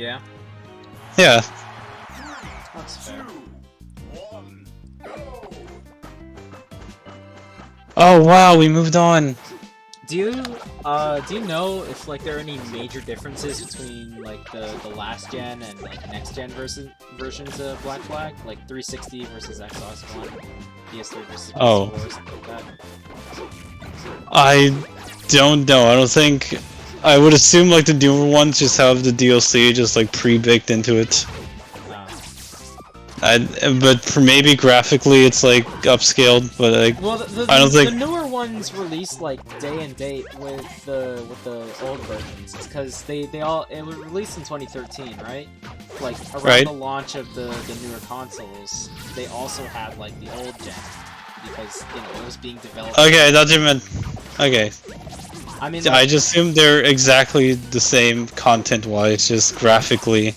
Yeah. Yeah. That's fair. Oh wow, we moved on. Do you know if like there are any major differences between like the last gen and like next gen versions of Black Flag, like 360 versus Xbox One, PS3 versus PS4, or something like that? I don't know. I don't think. I would assume like the newer ones just have the DLC just like pre-baked into it. But for maybe graphically it's like upscaled, but like well, I don't think the newer ones released like day and date with the old versions. It's because it was released in 2013, right? Like around the launch of the newer consoles, they also had like the old gen because it was being developed. Okay, I thought you meant. Okay. I mean, I just assume they're exactly the same content-wise, just graphically.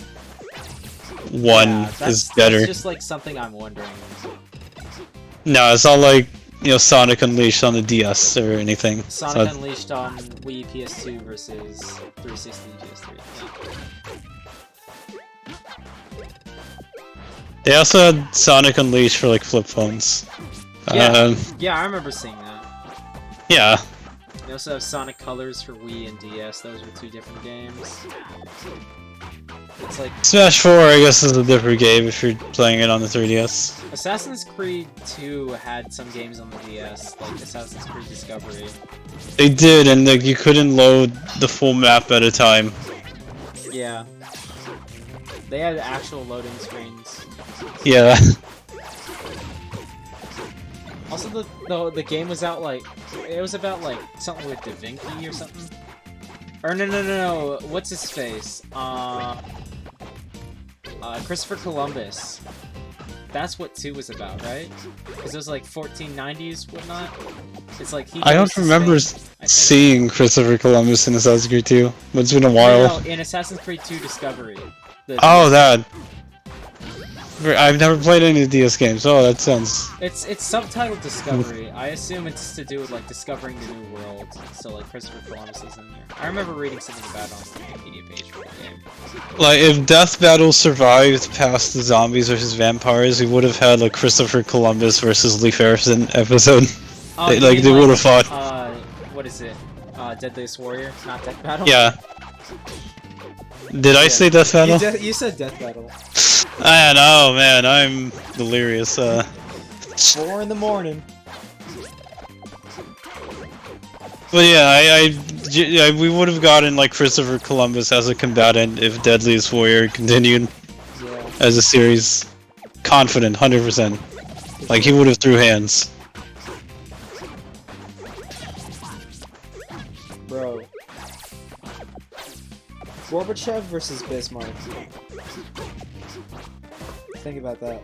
One is better. That's just like something I'm wondering. No, it's not like Sonic Unleashed on the DS or anything. Sonic Unleashed on Wii PS2 versus 360 PS3. Yeah. They also had Sonic Unleashed for like flip phones. Yeah, yeah, I remember seeing that. Yeah. They also have Sonic Colors for Wii and DS. Those were two different games. It's like Smash 4, I guess, is a different game if you're playing it on the 3DS. Assassin's Creed 2 had some games on the DS, like Assassin's Creed Discovery. They did, and like you couldn't load the full map at a time. Yeah. They had actual loading screens. Yeah. Also, the game was out like it was about like something with Da Vinci or something. Or no. What's his face? Christopher Columbus. That's what 2 was about, right? Because it was like 1490s, whatnot. It's like he. I don't remember seeing Christopher Columbus in Assassin's Creed 2, but it's been a while. No, in Assassin's Creed 2 Discovery. Oh, that. I've never played any of the DS games. Oh, that sounds. It's subtitled Discovery. I assume it's to do with like discovering the new world. So like Christopher Columbus is in there. I remember reading something about it on the Wikipedia page for the game. Like if Death Battle survived past the zombies versus vampires, we would have had like Christopher Columbus versus Lee Harrison episode. They would have fought. What is it? Deadliest Warrior, not Death Battle. Yeah. Did I say Death Battle? You said Death Battle. I know, man. I'm delirious. 4 in the morning. But yeah, we would have gotten like Christopher Columbus as a combatant if Deadliest Warrior continued as a series. Confident, 100%. Like he would have threw hands. Bro. Gorbachev versus Bismarck. Think about that.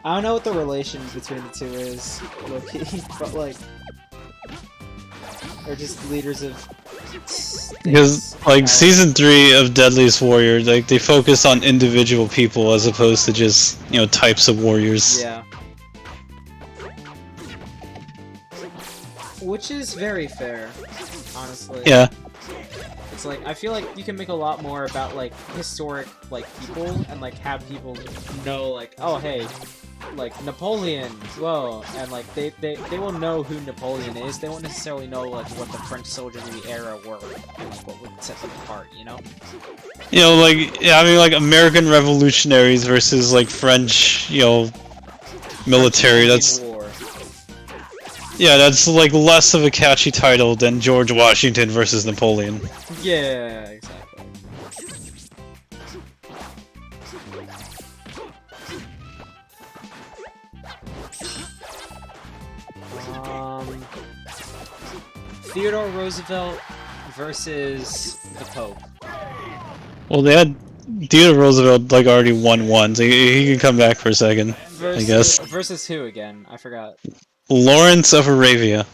I don't know what the relation between the two is, low-key, but like, they're just leaders of. Because like season 3 of Deadliest Warrior, like they focus on individual people as opposed to just types of warriors. Yeah. Which is very fair, honestly. Yeah. It's like, I feel like you can make a lot more about, like, historic, like, people, and, like, have people know, like, oh, hey, like, Napoleon, whoa, and, like, they will know who Napoleon is. They won't necessarily know, like, what the French soldiers of the era were, and, like, what would set them apart, you know? Like, yeah, I mean, like, American revolutionaries versus, like, French, military, that's... Yeah, that's like less of a catchy title than George Washington versus Napoleon. Yeah, exactly. Theodore Roosevelt versus the Pope. Well, they had Theodore Roosevelt like already won one, so he can come back for a second, I guess. Versus who again? I forgot. Lawrence of Arabia.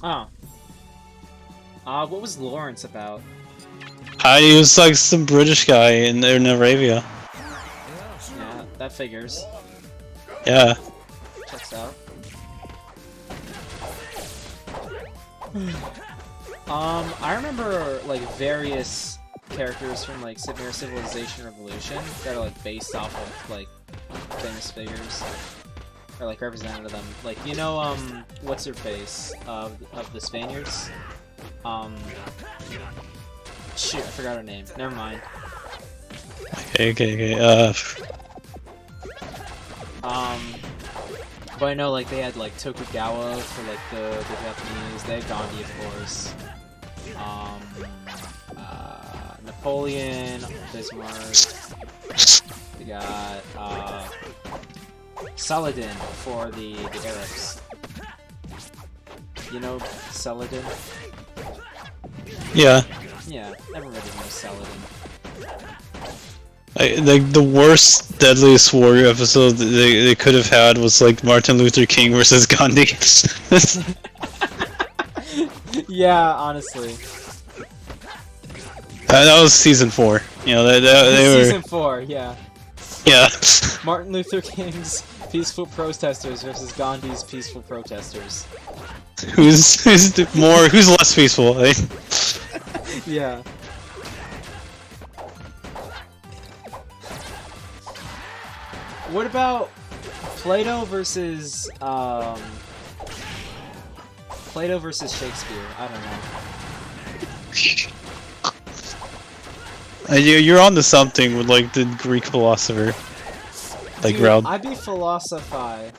Oh. What was Lawrence about? He was like some British guy in Arabia. Yeah, that figures. Yeah. Checks out. I remember like various characters from like Severe Civilization Revolution that are like based off of like famous figures or like representative of them. Like you know, what's her face of the Spaniards? Shoot, I forgot her name. Never mind. Okay. But I know like they had like Tokugawa for like the Japanese. They had Gandhi, of course. Napoleon, Bismarck. They got Saladin for the Arabs. You know Saladin? Yeah. Yeah, everybody knows Saladin. Like the worst Deadliest Warrior episode they could have had was like Martin Luther King versus Gandhi. Yeah, honestly. That was season 4. You know, they were Season 4, yeah. Yeah. Martin Luther King's peaceful protesters versus Gandhi's peaceful protesters. Who's less peaceful? Eh? Yeah. What about Plato versus Shakespeare? I don't know. You're onto something with like the Greek philosopher, like Dude, round. I'd be philosophizing,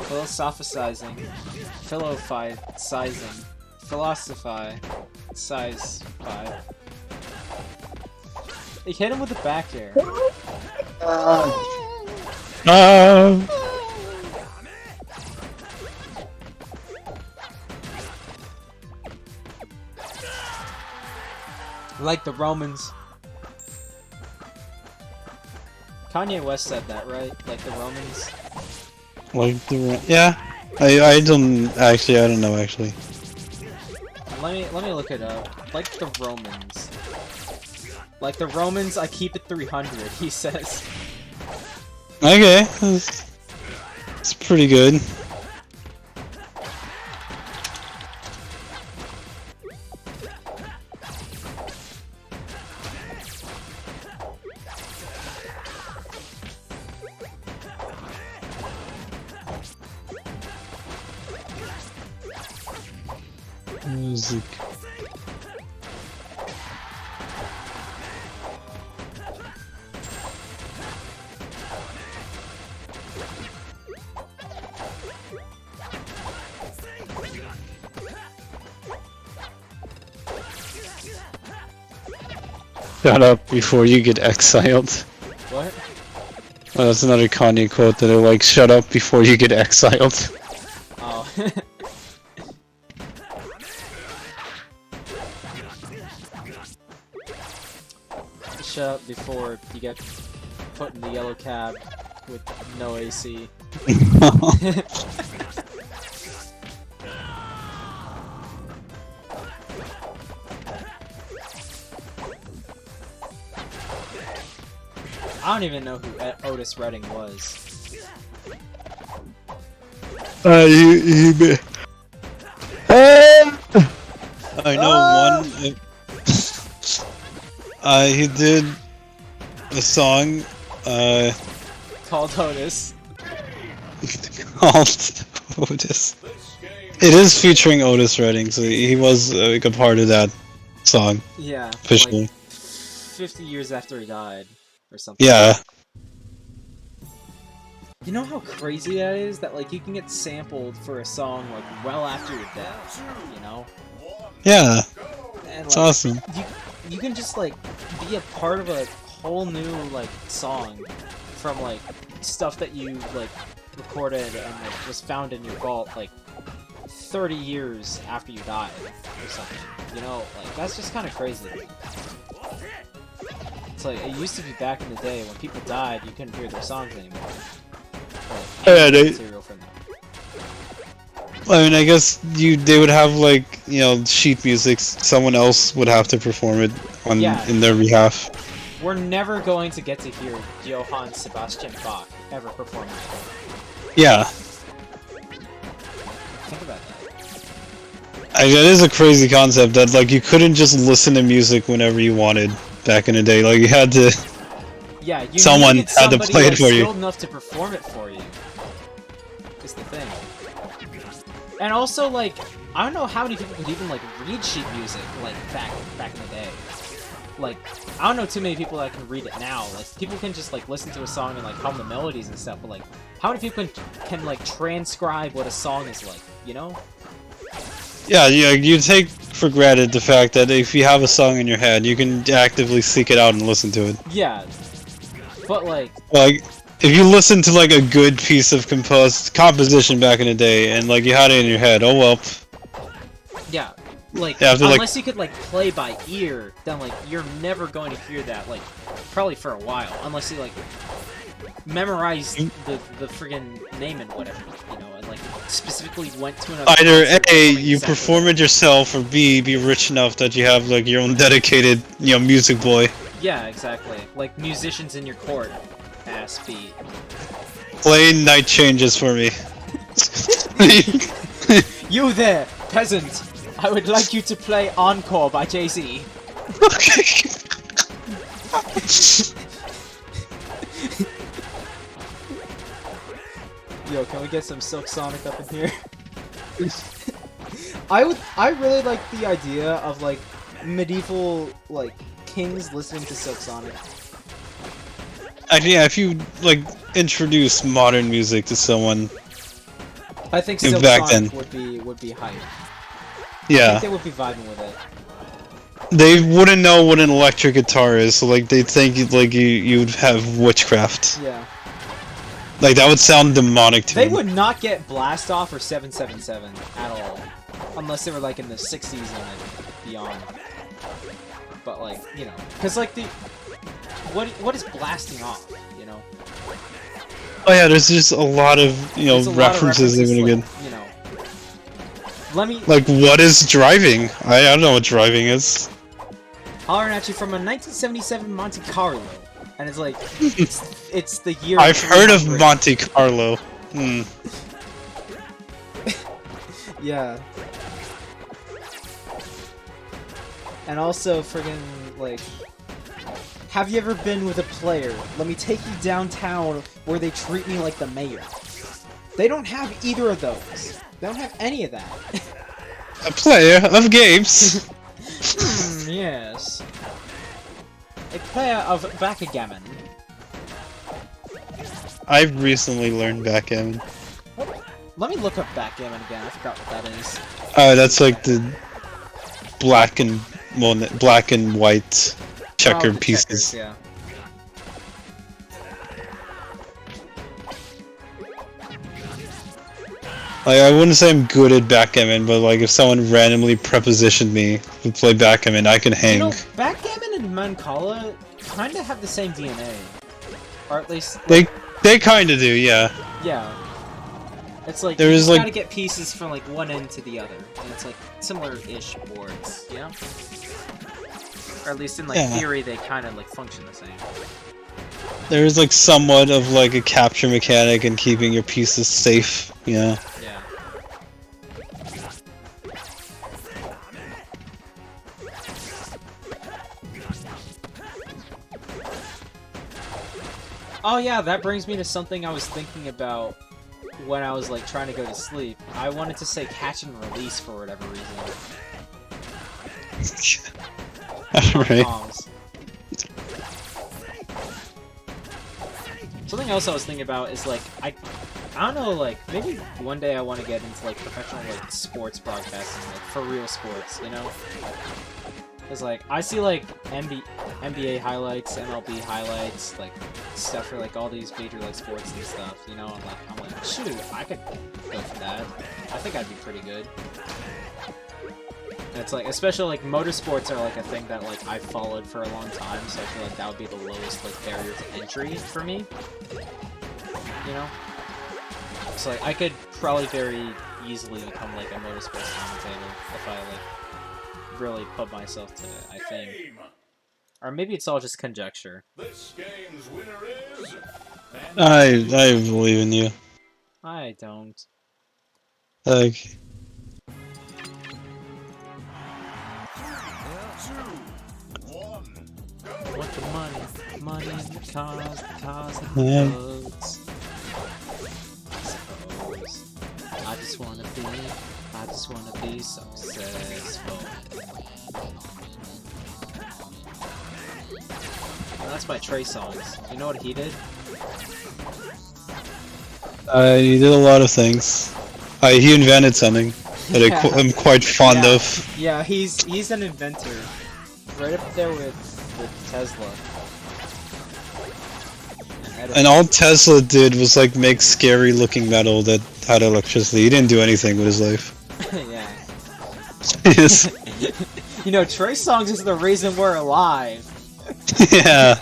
philosophizing, He hit him with the back air. Like the Romans. Kanye West said that, right? Like the Romans. Like the yeah. I don't know actually. Let me look it up. Like the Romans. Like the Romans, I keep it 300, he says. Okay, it's pretty good. Music. Shut up before you get exiled. What? Oh, that's another Kanye quote that are like, shut up before you get exiled. Oh. Shut up before you get put in the yellow cab with no AC. I don't even know who Otis Redding was. I know one. He did a song Called Otis. called Otis. It is featuring Otis Redding, so he was like a part of that song. Yeah. Officially. Like 50 years after he died, or something. Yeah. You know how crazy that is? That like you can get sampled for a song like well after you're dead. You know? Yeah. And, It's like, awesome. You can just like be a part of a whole new like song from like stuff that you like recorded and like, was found in your vault like 30 years after you died or something. You know, like that's just kind of crazy. It's like it used to be back in the day when people died, you couldn't hear their songs anymore. Yeah, they. Material from them. I mean, I guess they would have like sheet music. Someone else would have to perform it in their behalf. We're never going to get to hear Johann Sebastian Bach ever perform it. Yeah. Think about that. That is a crazy concept that like you couldn't just listen to music whenever you wanted back in the day. Like you had to. Yeah, you Someone needed had to somebody play it like for you. skilled enough to perform it for you. Is the thing. And also, like, I don't know how many people could even like read sheet music like back in the day. Like, I don't know too many people that can read it now. Like, people can just like listen to a song and like hum the melodies and stuff. But like, how many people can like transcribe what a song is like? You know? Yeah, you take for granted the fact that if you have a song in your head, you can actively seek it out and listen to it. Yeah. But like, if you listen to like a good piece of composition back in the day, and like you had it in your head, oh well. Yeah, like yeah, unless you could like play by ear, then like you're never going to hear that like probably for a while, unless you like memorize the friggin' name and whatever, you know, and like specifically went to another. Either A, you perform it yourself, or B, be rich enough that you have like your own dedicated, music boy. Yeah, exactly. Like musicians in your court, ass beat. Play Night Changes for me. You there, peasant! I would like you to play Encore by Jay-Z. Yo, can we get some Silk Sonic up in here? I really like the idea of like medieval like kings listening to Silk Sonic. Actually, yeah, if you like introduce modern music to someone, I think Silk back Sonic then would be hype. yeah, I think they would be vibing with it. they wouldn't know what an electric guitar is, so like they'd think like you'd have witchcraft. Yeah. Like that would sound demonic to They me. would not get Blast Off or 777 at all, unless they were like in the 60s and beyond. But like, you know, because like the what is blasting off, you know? Oh yeah, there's just a lot of There's a lot of references even like, again. you know. Let me Like what is driving? I don't know what driving is. holler at you from a 1977 Monte Carlo, and it's like it's the year. I've heard of 300. Monte Carlo. Hmm. Yeah. And also, friggin' like, have you ever been with a player? Let me take you downtown where they treat me like the mayor. They don't have either of those. They don't have any of that. A player of games. Yes. A player of backgammon. I've recently learned backgammon. Let me look up backgammon again. I forgot what that is. That's like the black and white checkered the pieces. checkers, yeah. Like I wouldn't say I'm good at backgammon, but like if someone randomly prepositioned me to play backgammon, I can hang. You know, backgammon and Mancala kind of have the same DNA, or at least They kind of do, yeah. yeah. It's like There you is, just like- gotta get pieces from like one end to the other, and it's like similar-ish boards, you know? Or at least in like Yeah. theory, they kind of like function the same. There is like somewhat of like a capture mechanic and keeping your pieces safe, yeah. Yeah. Oh yeah, that brings me to something I was thinking about when I was like trying to go to sleep. I wanted to say catch and release for whatever reason. Alright. Comms. Something else I was thinking about is like I don't know, like maybe one day I want to get into like professional like sports broadcasting, like for real sports, you know? Cause like I see like NBA highlights, MLB highlights, like stuff for like all these major like sports and stuff, you know? And like I'm like, shoot, I could go for that. I think I'd be pretty good. And it's like, especially like motorsports are like a thing that like I followed for a long time, so I feel like that would be the lowest like barrier to entry for me. You know? So like I could probably very easily become like a motorsports commentator if I like really put myself to it, I think. Or maybe it's all just conjecture. This game's winner is... I believe in you. I don't. Like, Want the money, the cars, and the Yeah. boats. I just wanna be successful. Well, that's by Trey Songs. You know what he did? he did a lot of things. He invented something that I'm quite fond Yeah. of. Yeah, he's an inventor. Right up there with Tesla. And all Tesla did was like make scary looking metal that had electricity. He didn't do anything with his life. Yeah. Yes. You know, Trey Songs is the reason we're alive. Yeah.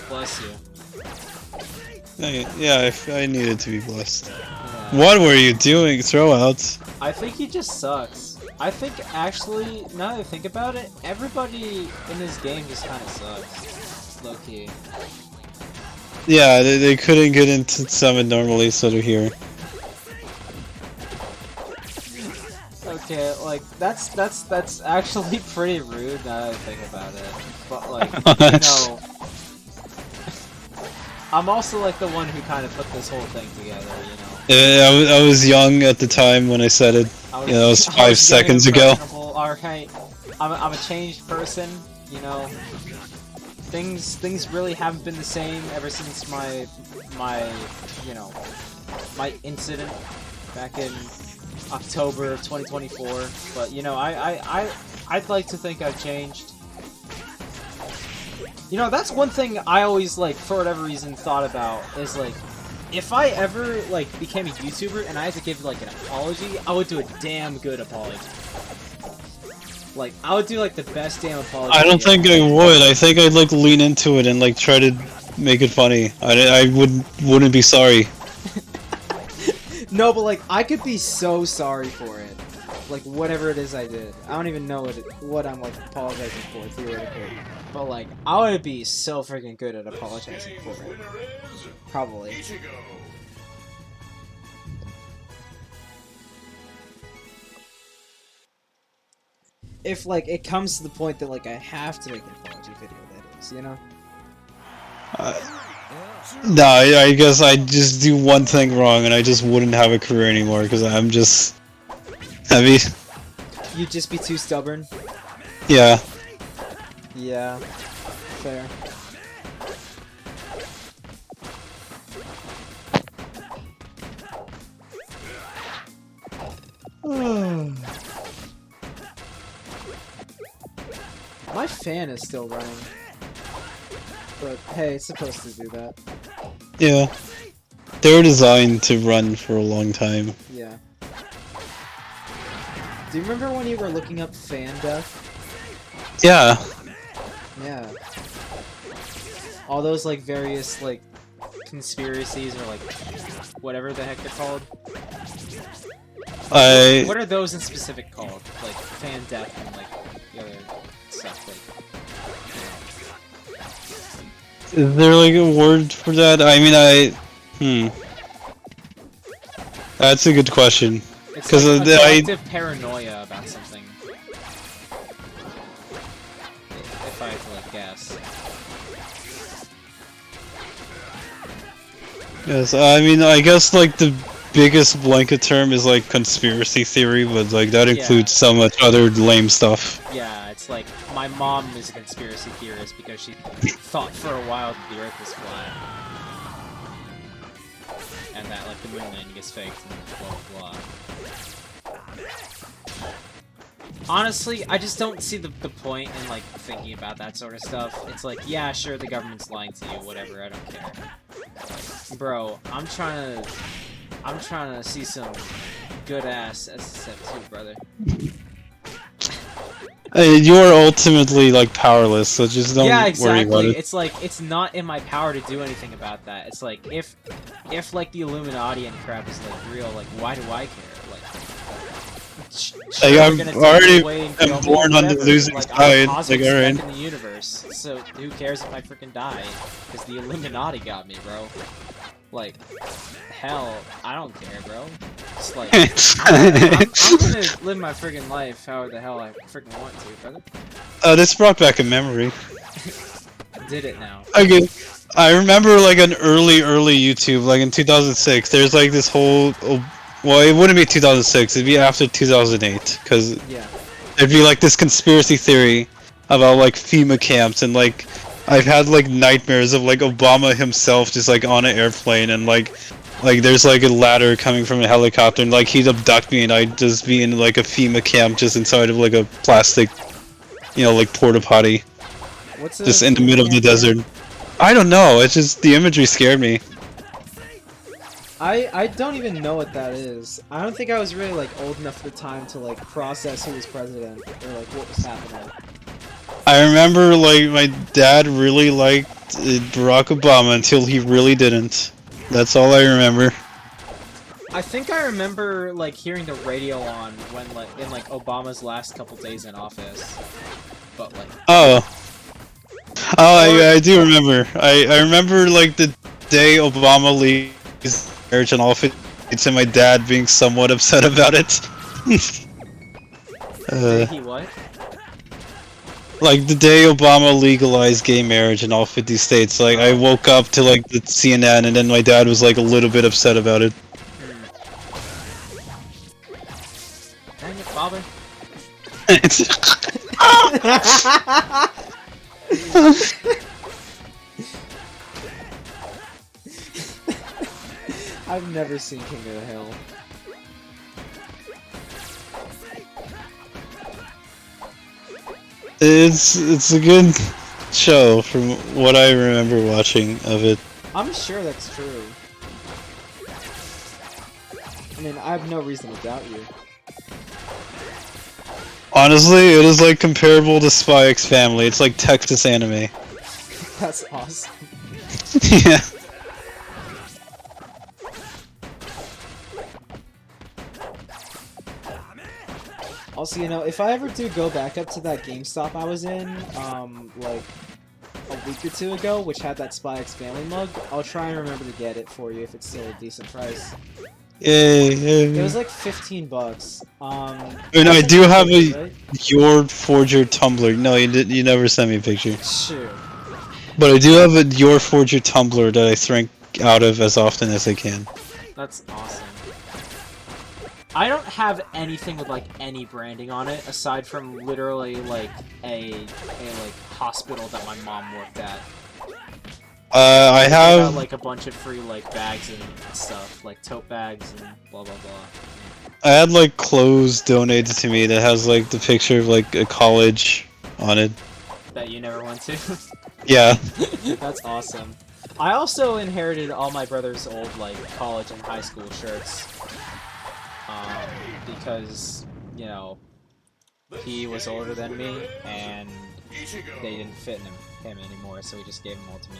Bless you. Yeah, I needed to be blessed. Yeah. What were you doing? Throwouts? I think he just sucks. I think actually, now that I think about it, everybody in this game just kind of sucks. Low key. Yeah, they couldn't get into summon normally, so they're here. Okay, like that's actually pretty rude now that I think about it. But like, you know, I'm also like the one who kind of put this whole thing together, you know. Yeah, I was young at the time when I said it. Yeah, that was 5 seconds ago. Alright, I'm a changed person, you know. Things really haven't been the same ever since my you know, my incident back in October of 2024. But you know, I'd like to think I've changed. You know, that's one thing I always, like, for whatever reason, thought about, is, like, if I ever, like, became a YouTuber and I had to give, like, an apology, I would do a damn good apology. Like, I would do, like, the best damn apology. I don't think I would. I think I'd, like, lean into it and, like, try to make it funny. I wouldn't be sorry. No, but, like, I could be so sorry for it. Like, whatever it is I did. I don't even know what I'm, like, apologizing for, theoretically. But, like, I would be so freaking good at apologizing for it. Probably. Ichigo. If, like, it comes to the point that, like, I have to make an apology video, that is, you know? No, I guess I'd just do one thing wrong and I just wouldn't have a career anymore because I'm just heavy. You'd just be too stubborn? Yeah. Yeah. Fair. My fan is still running. But hey, it's supposed to do that. Yeah. They were designed to run for a long time. Yeah. Do you remember when you were looking up fan death? Yeah. Yeah. All those, like, various, like, conspiracies or, like, whatever the heck they're called. What are those in specific called? Like, fan death and, like, the other stuff, like... Is there like a word for that? I mean, That's a good question. It's like a collective paranoia about something. If I had to, like, guess. Yes, I mean, I guess like the biggest blanket term is like conspiracy theory, but like that includes so much other lame stuff. Yeah, it's like, my mom is a conspiracy theorist because she thought for a while that the Earth was flat. And that, like, the moon landing is faked and blah blah blah. Honestly, I just don't see the point in, like, thinking about that sort of stuff. It's like, yeah, sure, the government's lying to you, whatever, I don't care. Like, bro, I'm trying to see some good-ass SSF2, brother. You are ultimately like powerless, so just don't Yeah, worry exactly. about it. It's like, it's not in my power to do anything about that. It's like, if like the Illuminati and crap is like real, like, why do I care? Like, Like, I'm gonna take already it away and kill me, born on the whatever. losing like, side. I'm a cosmic Like, alright. speck in the universe, so who cares if I freaking die? Because the Illuminati got me, bro. Like, hell, I don't care, bro. It's like, I'm gonna live my freaking life however the hell I freaking want to, brother. This brought back a memory. Did it now. Okay, I remember like an early YouTube, like in 2006. There's like this whole, well, it wouldn't be 2006. It'd be after 2008, because Yeah. there'd be like this conspiracy theory about like FEMA camps, and like I've had like nightmares of like Obama himself just like on an airplane, and like there's like a ladder coming from a helicopter, and like he'd abduct me, and I'd just be in like a FEMA camp just inside of like a plastic, like porta potty. What's Just in the middle of the desert. I don't know, it's just the imagery scared me. I don't even know what that is. I don't think I was really like old enough at the time to like process who was president or like what was happening. I remember like my dad really liked Barack Obama until he really didn't. That's all I remember. I think I remember like hearing the radio on when like in like Obama's last couple days in office. But like I do remember. I remember like the day Obama leaves marriage and all of it, and my dad being somewhat upset about it. He what? Like the day Obama legalized gay marriage in all 50 states, like I woke up to like the CNN, and then my dad was like a little bit upset about it. Dang it, Bobby. I've never seen King of the Hill. It's a good show from what I remember watching of it. I'm sure that's true. I mean, I have no reason to doubt you. Honestly, it is like comparable to Spy X Family. It's like Texas anime. That's awesome. Yeah. Also, if I ever do go back up to that GameStop I was in, like a week or two ago, which had that Spy X Family mug, I'll try and remember to get it for you if it's still a decent price. Yay! It was like $15. And I do have a Your Forger Tumblr. No, you did. You never sent me a picture. Sure. But I do have a Your Forger Tumblr that I shrink out of as often as I can. That's awesome. I don't have anything with like any branding on it aside from literally like a like hospital that my mom worked at. I have like a bunch of free like bags and stuff, like tote bags and blah blah blah. I had like clothes donated to me that has like the picture of like a college on it. That you never went to? Yeah. That's awesome. I also inherited all my brother's old like college and high school shirts. Because, he was older than me, and they didn't fit him anymore, so he just gave them all to me.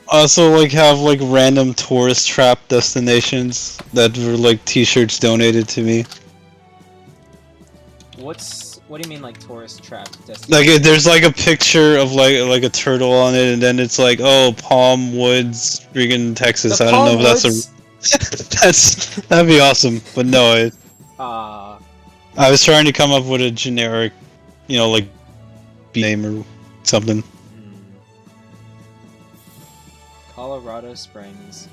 Also, like, have, like, random tourist trap destinations that were, like, t-shirts donated to me. What do you mean, like, tourist trap destinations? Like, there's, like, a picture of, like a turtle on it, and then it's like, oh, Palm Woods, friggin' Texas. I don't know if that's a... That'd be awesome, but no, I was trying to come up with a generic, like, name or something. Colorado Springs.